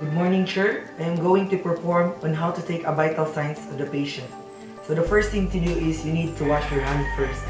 Good morning, sir. I am going to perform on how to take a vital signs of the patient. So the first thing to do is you need to wash your hand first.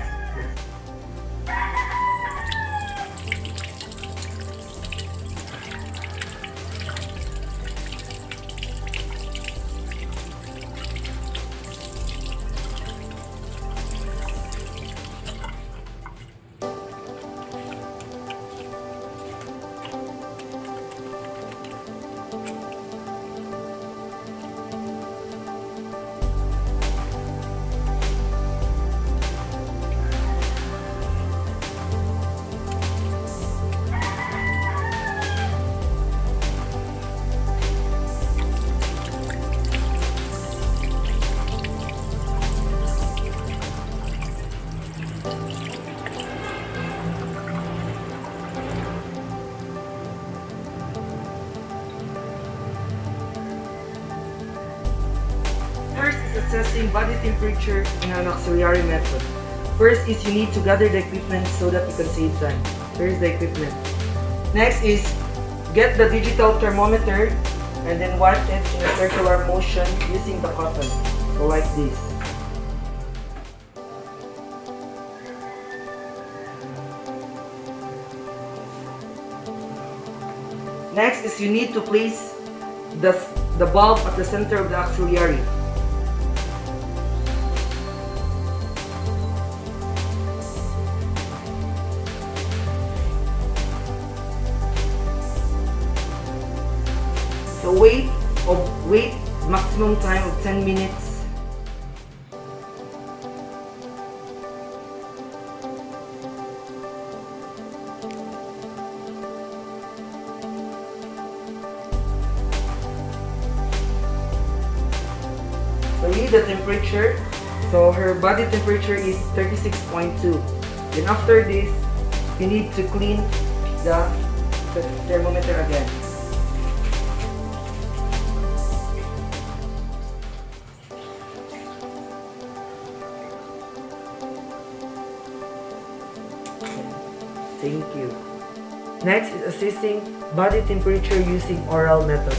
First is assessing body temperature in an auxiliary method. First is you need to gather the equipment so that you can save time. Here's the equipment. Next is get the digital thermometer and then wash it in a circular motion using the cotton. So like this. Next is you need to place the bulb at the center of the auxiliary. So wait maximum time of 10 minutes. So read the temperature. So her body temperature is 36.2. Then after this, you need to clean the thermometer again. Thank you. Next is assessing body temperature using oral method.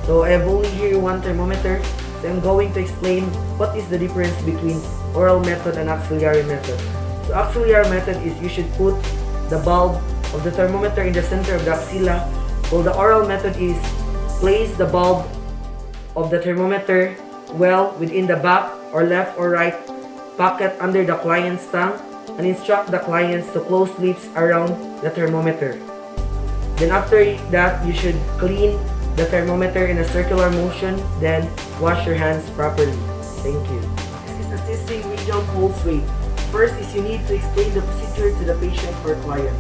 So I have only here one thermometer. So I'm going to explain what is the difference between oral method and auxiliary method. So auxiliary method is you should put the bulb of the thermometer in the center of the axilla, while the oral method is place the bulb of the thermometer well within the back or left or right pocket under the client's tongue and instruct the clients to close lips around the thermometer. Then after that, you should clean the thermometer in a circular motion, then wash your hands properly. Thank you. This is assessing radial pulse rate. First is you need to explain the procedure to the patient or client.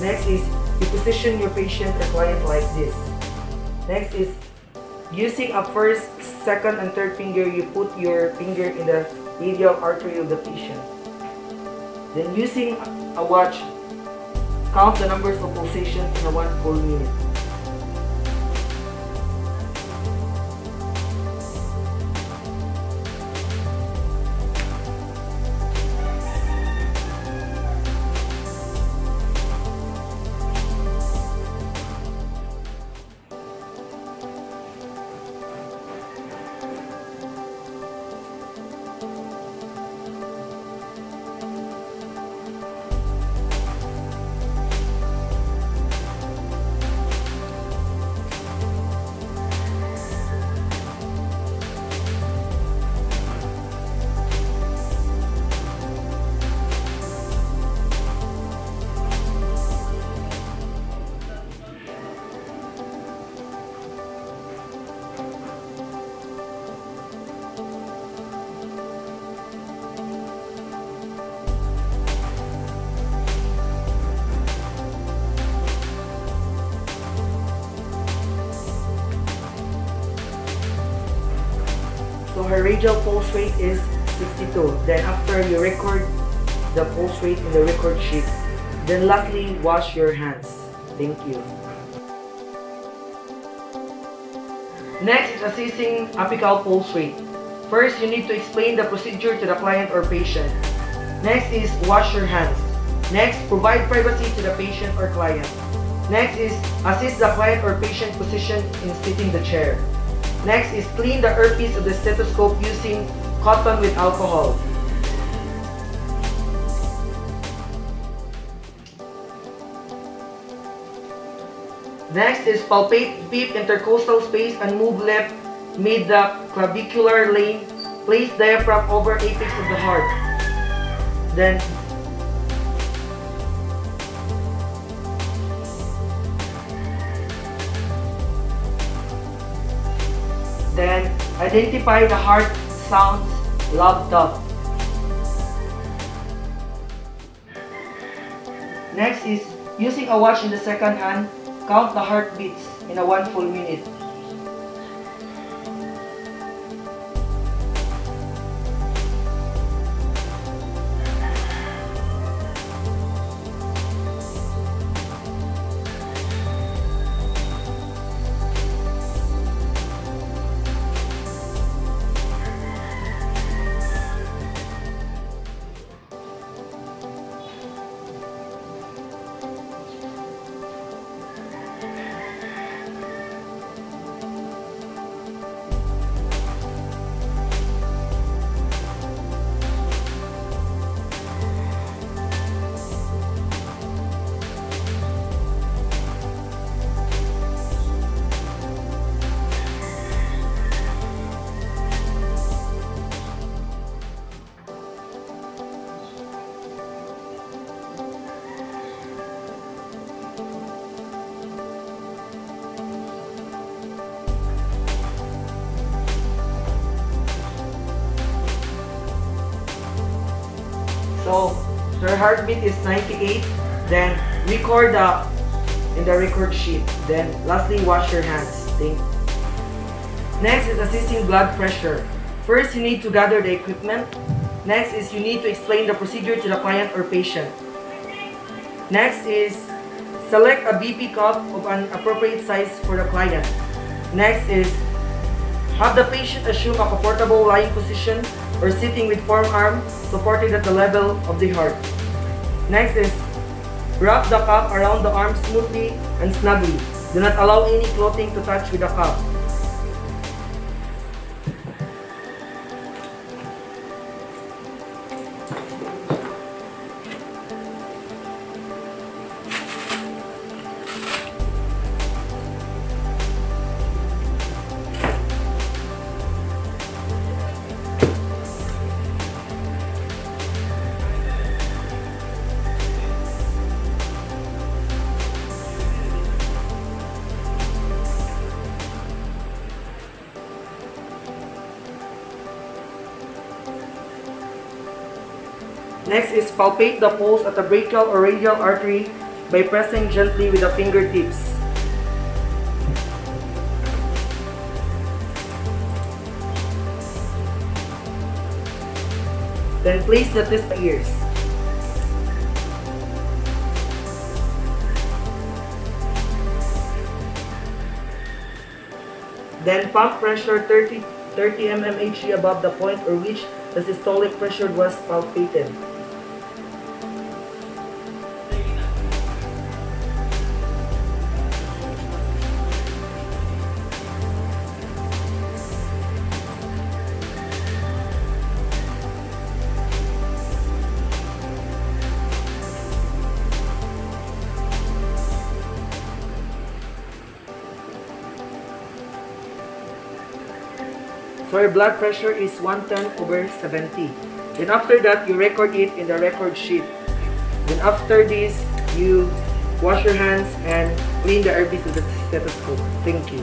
Next is you position your patient or client like this. Next is using a first, second, and third finger, you put your finger in the radial artery of the patient. Then using a watch, count the numbers of pulsations in a 1 full minute. So her radial pulse rate is 62. Then after you record the pulse rate in the record sheet. Then lastly, wash your hands. Thank you. Next is assessing apical pulse rate. First, you need to explain the procedure to the client or patient. Next is wash your hands. Next, provide privacy to the patient or client. Next is assist the client or patient position in sitting the chair. Next is clean the earpiece of the stethoscope using cotton with alcohol. Next is palpate deep intercostal space and move left mid the clavicular lane. Place diaphragm over apex of the heart. Then identify the heart sounds loud up. Next is using a watch in the second hand, count the heartbeats in a 1 full minute. So her heartbeat is 98. Then record in the record sheet. Then lastly, wash your hands. Next is assessing blood pressure. First, you need to gather the equipment. Next is you need to explain the procedure to the client or patient. Next is select a BP cuff of an appropriate size for the client. Next is have the patient assume a comfortable lying position or sitting with forearm supported at the level of the heart. Next is wrap the cuff around the arm smoothly and snugly. Do not allow any clothing to touch with the cuff. Next is palpate the pulse at the brachial or radial artery by pressing gently with the fingertips. Then place the test ears. Then pump pressure 30 mmHg above the point or which the systolic pressure was palpated. So your blood pressure is 110/70. Then after that, you record it in the record sheet. Then after this, you wash your hands and clean the earpiece with the stethoscope. Thank you.